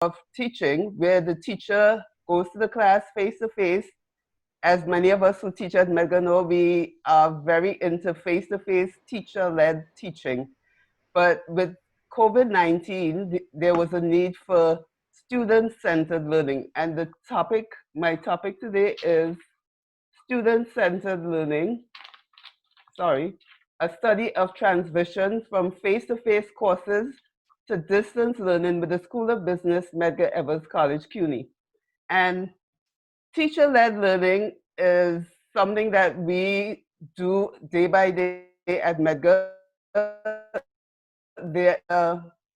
of teaching, where the teacher goes to the class face-to-face. As many of us who teach at Medgar know, we are very into face-to-face teacher-led teaching. But with COVID-19, there was a need for student-centered learning. And my topic today is student-centered learning, a study of transition from face-to-face courses to distance learning with the School of Business, Medgar Evers College, CUNY. And teacher-led learning is something that we do day by day at Medgar.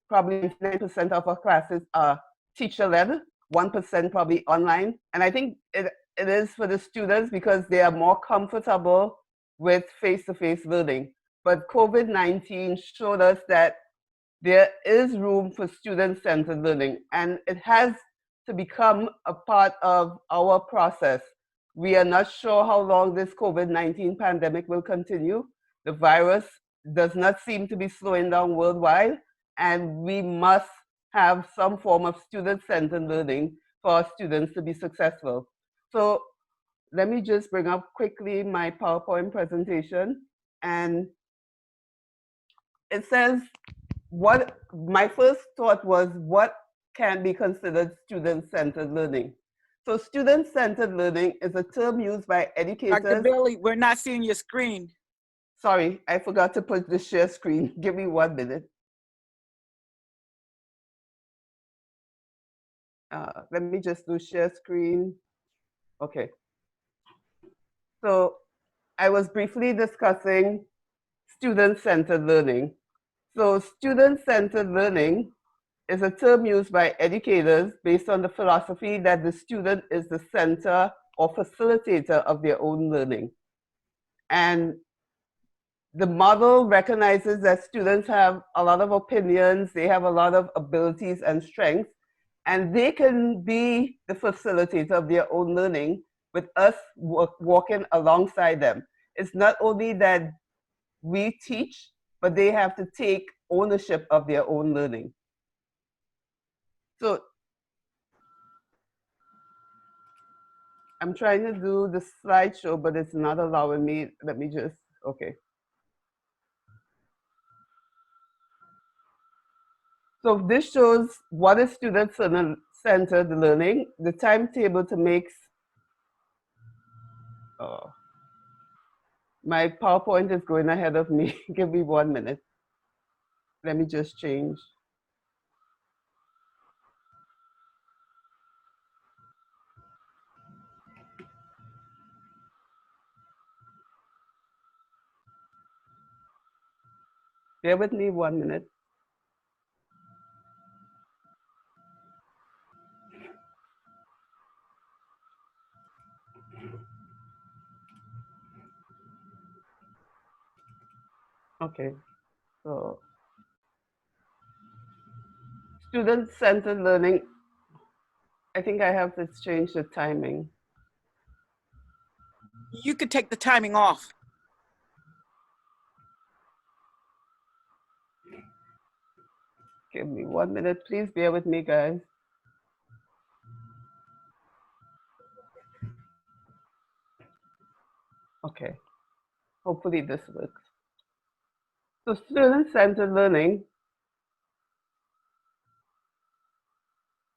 Probably 99% of our classes are teacher-led, 1% probably online. And I think it is for the students because they are more comfortable with face-to-face learning. But COVID-19 showed us that there is room for student-centered learning, and it has to become a part of our process. We are not sure how long this COVID-19 pandemic will continue. The virus does not seem to be slowing down worldwide, and we must have some form of student-centered learning for our students to be successful. So let me just bring up quickly my PowerPoint presentation. And it says, my first thought was, what can be considered student-centered learning? So student-centered learning is a term used by educators. Dr. Billy, we're not seeing your screen. Sorry, I forgot to put the share screen. Give me 1 minute. Let me just do share screen. Okay. So I was briefly discussing student-centered learning. So student-centered learning is a term used by educators based on the philosophy that the student is the center or facilitator of their own learning. And the model recognizes that students have a lot of opinions, they have a lot of abilities and strengths, and they can be the facilitator of their own learning with us walking alongside them. It's not only that we teach, but they have to take ownership of their own learning. So I'm trying to do the slideshow, but it's not allowing me. Let me just, okay. So this shows what is student-centered learning, the timetable to make, my PowerPoint is going ahead of me. Give me 1 minute. Let me just change. Bear with me 1 minute. Okay, so student-centered learning, I think I have to change the timing. You could take the timing off. Give me 1 minute, please bear with me, guys. Okay, hopefully this works. So student-centered learning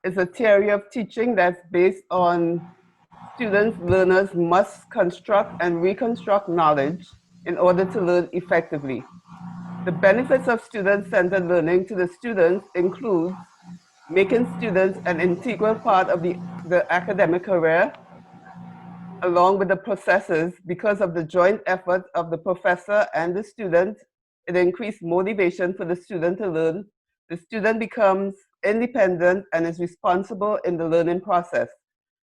is a theory of teaching that's based on learners must construct and reconstruct knowledge in order to learn effectively. The benefits of student-centered learning to the students include making students an integral part of the academic career, along with the processes. Because of the joint effort of the professor and the student, it increased motivation for the student to learn. The student becomes independent and is responsible in the learning process.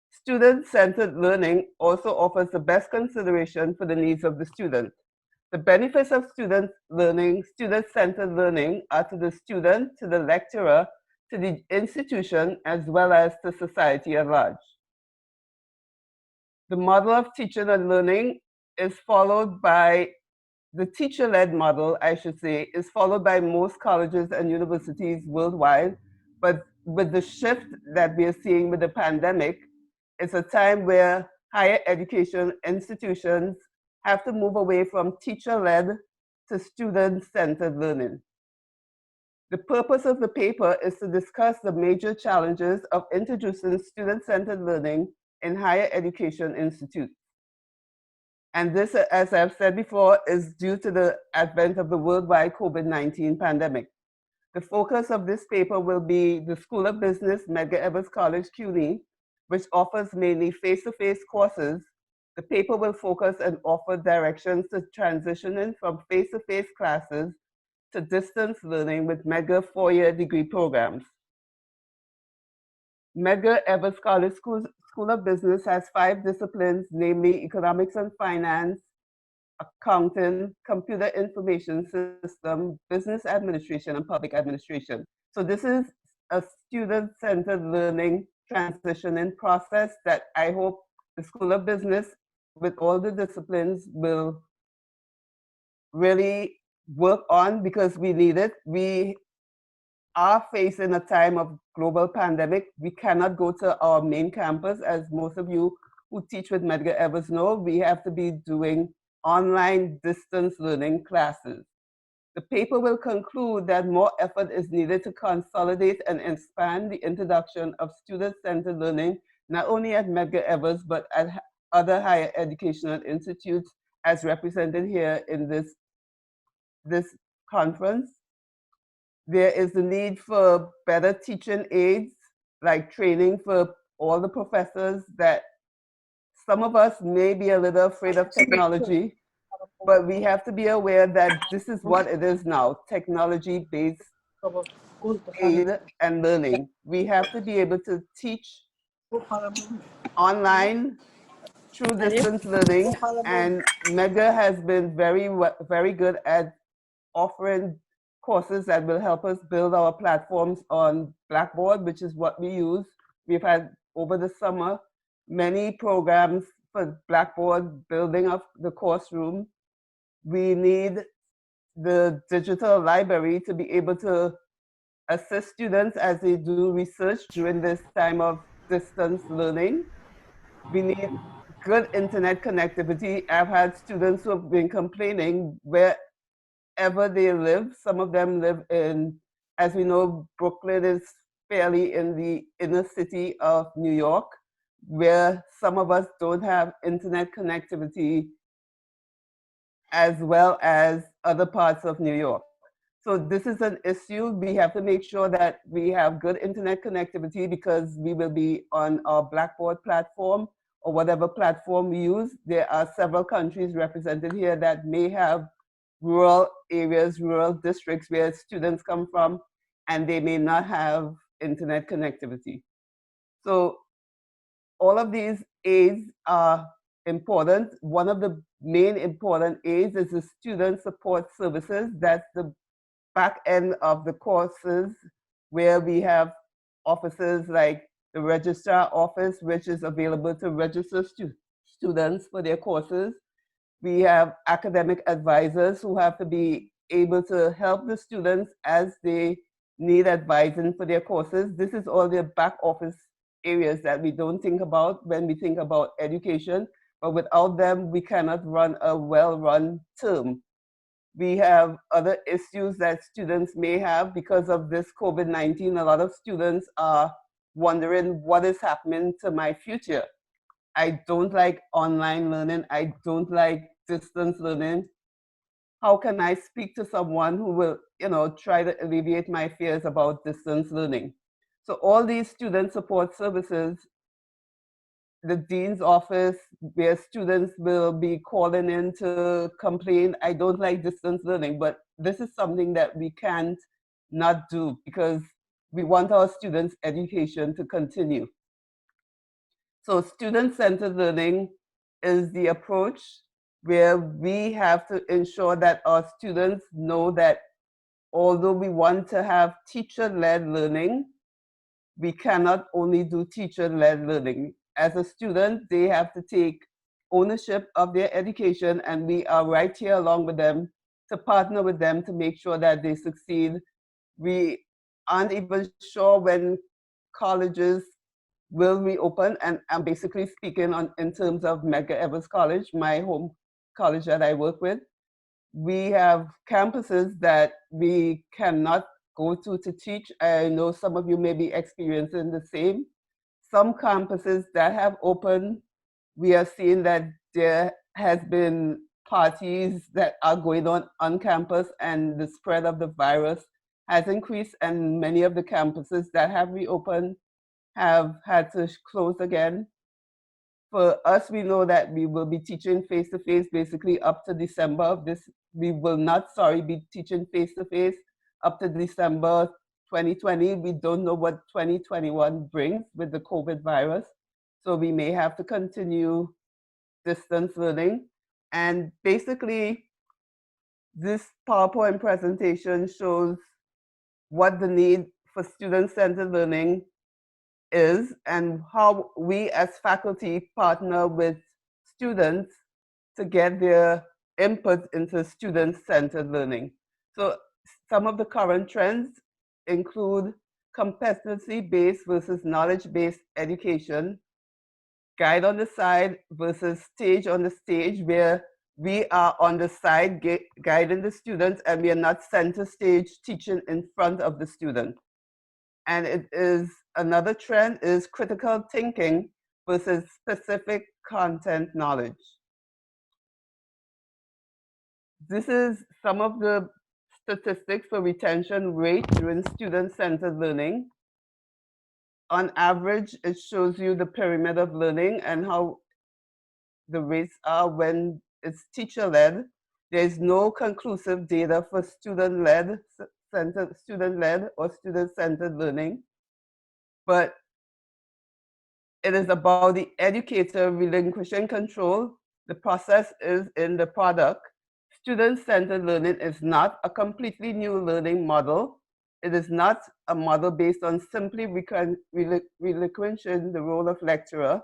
Student-centered learning also offers the best consideration for the needs of the student. The benefits of student-centered learning are to the student, to the lecturer, to the institution, as well as to society at large. The model of teaching and learning is followed by the teacher-led model, I should say, is followed by most colleges and universities worldwide, but with the shift that we are seeing with the pandemic, it's a time where higher education institutions have to move away from teacher-led to student-centered learning. The purpose of the paper is to discuss the major challenges of introducing student-centered learning in higher education institutes. And this, as I've said before, is due to the advent of the worldwide COVID-19 pandemic. The focus of this paper will be the School of Business, Medgar College, CUNY, which offers mainly face-to-face courses. The paper will focus and offer directions to transitioning from face-to-face classes to distance learning with Medgar four-year degree programs. Medgar Evers College School of Business has 5 disciplines, namely economics and finance, accounting, computer information system, business administration, and public administration. So this is a student-centered learning transitioning process that I hope the School of Business, with all the disciplines, will really work on, because we need it. We are facing a time of global pandemic. We cannot go to our main campus, as most of you who teach with Medgar Evers know. We have to be doing online distance learning classes. The paper will conclude that more effort is needed to consolidate and expand the introduction of student-centered learning, not only at Medgar Evers, but at other higher educational institutes, as represented here in this conference. There is the need for better teaching aids, like training for all the professors. That some of us may be a little afraid of technology, but we have to be aware that this is what it is now, technology-based aid and learning. We have to be able to teach online through distance learning, and Medgar has been very good at offering courses that will help us build our platforms on Blackboard, which is what we use. We've had, over the summer, many programs for Blackboard, building up the course room. We need the digital library to be able to assist students as they do research during this time of distance learning. We need good internet connectivity. I've had students who have been complaining wherever they live. Some of them live in, as we know, Brooklyn is fairly in the inner city of New York, where some of us don't have internet connectivity as well as other parts of New York. So this is an issue. We have to make sure that we have good internet connectivity, because we will be on our Blackboard platform or whatever platform we use. There are several countries represented here that may have rural areas, rural districts where students come from, and they may not have internet connectivity. So all of these aids are important. One of the main important aids is the student support services. That's the back end of the courses, where we have offices like the registrar office, which is available to register students for their courses. We have academic advisors who have to be able to help the students as they need advising for their courses. This is all the back office areas that we don't think about when we think about education, but without them, we cannot run a well-run term. We have other issues that students may have because of this COVID-19. A lot of students are wondering, what is happening to my future? I don't like online learning. I don't like distance learning. How can I speak to someone who will, try to alleviate my fears about distance learning? So all these student support services, the dean's office, where students will be calling in to complain, I don't like distance learning, but this is something that we can't not do, because we want our students' education to continue. So student-centered learning is the approach where we have to ensure that our students know that although we want to have teacher-led learning, we cannot only do teacher-led learning. As a student, they have to take ownership of their education, and we are right here along with them to partner with them to make sure that they succeed. We aren't even sure when colleges will reopen, and I'm basically speaking in terms of Medgar College, my home college that I work with. We have campuses that we cannot go to teach. I know some of you may be experiencing the same. Some campuses that have opened, we are seeing that there has been parties that are going on campus, and the spread of the virus has increased, and many of the campuses that have reopened have had to close again. For us, we know that we will be teaching face-to-face basically up to December of this. We will not, be teaching face-to-face up to December 2020. We don't know what 2021 brings with the COVID virus. So we may have to continue distance learning. And basically, this PowerPoint presentation shows what the need for student-centered learning is and how we as faculty partner with students to get their input into student-centered learning. So some of the current trends include competency-based versus knowledge-based education, guide on the side versus stage on the stage, where we are on the side guiding the students and we are not center stage teaching in front of the student. And it is another trend is critical thinking versus specific content knowledge. This is some of the statistics for retention rate during student-centered learning. On average, it shows you the pyramid of learning and how the rates are when it's teacher-led. There is no conclusive data for student-led or student-centered learning, but it is about the educator relinquishing control. The process is in the product. Student-centered learning is not a completely new learning model. It is not a model based on simply relinquishing the role of lecturer.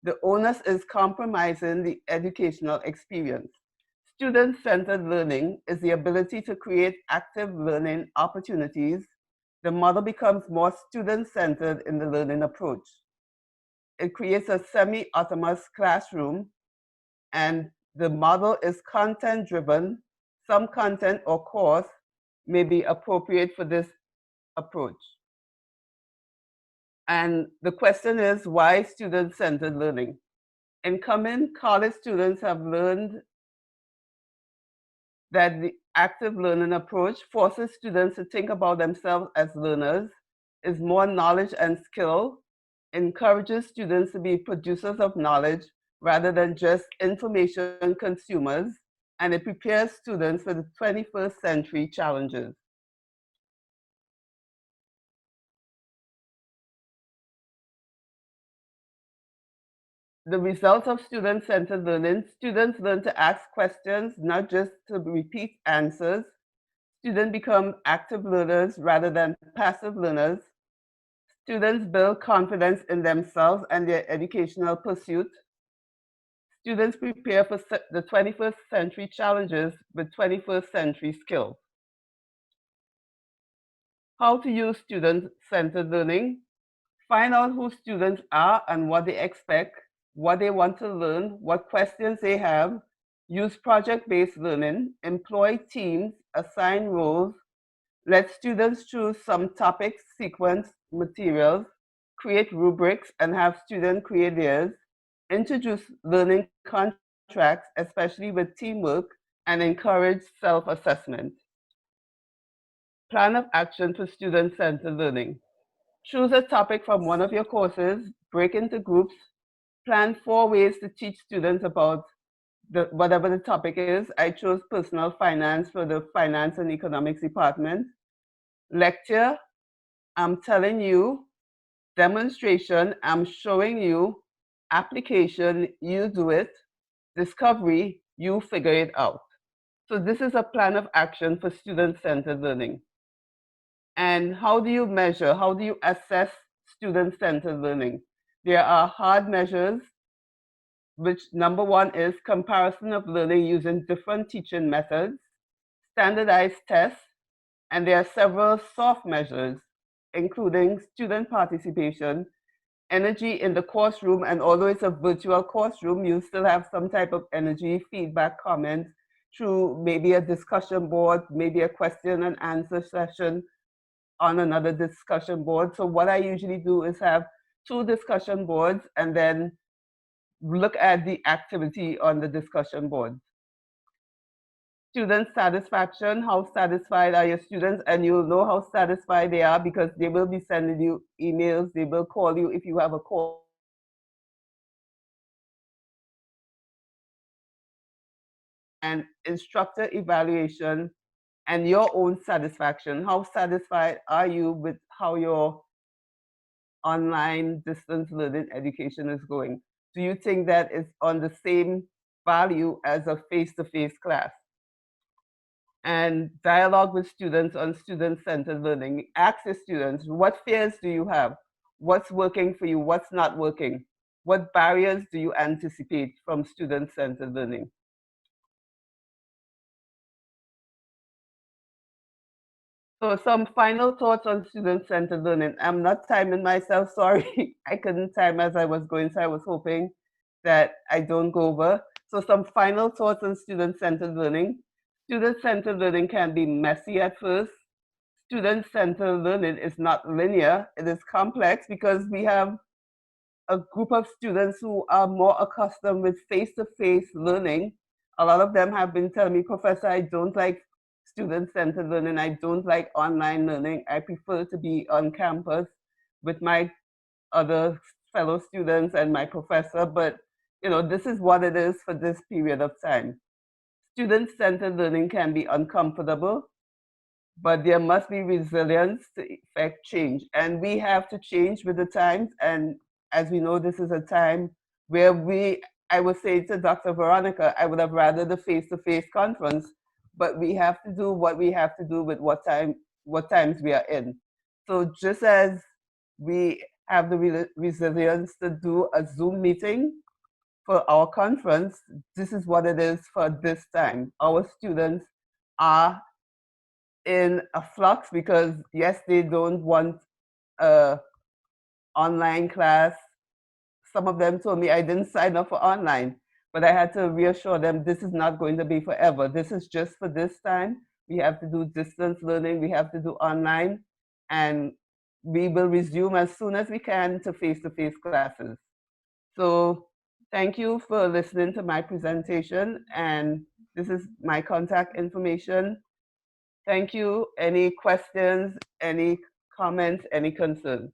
The onus is compromising the educational experience. Student-centered learning is the ability to create active learning opportunities. The model becomes more student-centered in the learning approach. It creates a semi-autonomous classroom, and the model is content-driven. Some content or course may be appropriate for this approach. And the question is, why student-centered learning? Incoming college students have learned that the active learning approach forces students to think about themselves as learners, is more knowledge and skill, encourages students to be producers of knowledge rather than just information consumers, and it prepares students for the 21st century challenges. The results of student-centered learning: students learn to ask questions, not just to repeat answers. Students become active learners rather than passive learners. Students build confidence in themselves and their educational pursuit. Students prepare for the 21st century challenges with 21st century skills. How to use student-centered learning: find out who students are and what they expect, what they want to learn, what questions they have. Use project-based learning, employ teams, assign roles, let students choose some topic sequence materials, create rubrics and have students create theirs, introduce learning contracts, especially with teamwork, and encourage self-assessment. Plan of action for student-centered learning: choose a topic from one of your courses, break into groups, plan 4 ways to teach students about whatever the topic is. I chose personal finance for the finance and economics department. Lecture, I'm telling you. Demonstration, I'm showing you. Application, you do it. Discovery, you figure it out. So this is a plan of action for student-centered learning. And how do you measure? How do you assess student-centered learning? There are hard measures, which number 1 is comparison of learning using different teaching methods, standardized tests, and there are several soft measures, including student participation, energy in the course-room, and although it's a virtual course-room, you still have some type of energy, feedback, comments through maybe a discussion board, maybe a question and answer session on another discussion board. So what I usually do is have 2 discussion boards and then look at the activity on the discussion board. Student satisfaction, how satisfied are your students? And you'll know how satisfied they are because they will be sending you emails, they will call you if you have a call. And instructor evaluation and your own satisfaction. How satisfied are you with how your online distance learning education is going? Do you think that it's on the same value as a face-to-face class? And dialogue with students on student-centered learning. Ask the students, what fears do you have? What's working for you? What's not working? What barriers do you anticipate from student-centered learning? So some final thoughts on student-centered learning. I'm not timing myself, sorry. I couldn't time as I was going, so I was hoping that I don't go over. So some final thoughts on student-centered learning. Student-centered learning can be messy at first. Student-centered learning is not linear. It is complex because we have a group of students who are more accustomed with face-to-face learning. A lot of them have been telling me, Professor, I don't like student-centered learning. I don't like online learning. I prefer to be on campus with my other fellow students and my professor. But this is what it is for this period of time. Student-centered learning can be uncomfortable, but there must be resilience to effect change. And we have to change with the times. And as we know, this is a time where I would say to Dr. Veronica, I would have rather the face-to-face conference, but we have to do what we have to do with what times we are in. So just as we have the resilience to do a Zoom meeting for our conference, this is what it is for this time. Our students are in a flux because yes, they don't want a online class. Some of them told me I didn't sign up for online, but I had to reassure them this is not going to be forever. This is just for this time. We have to do distance learning, we have to do online, and we will resume as soon as we can to face-to-face classes. So thank you for listening to my presentation, and this is my contact information. Thank you. Any questions, any comments, any concerns?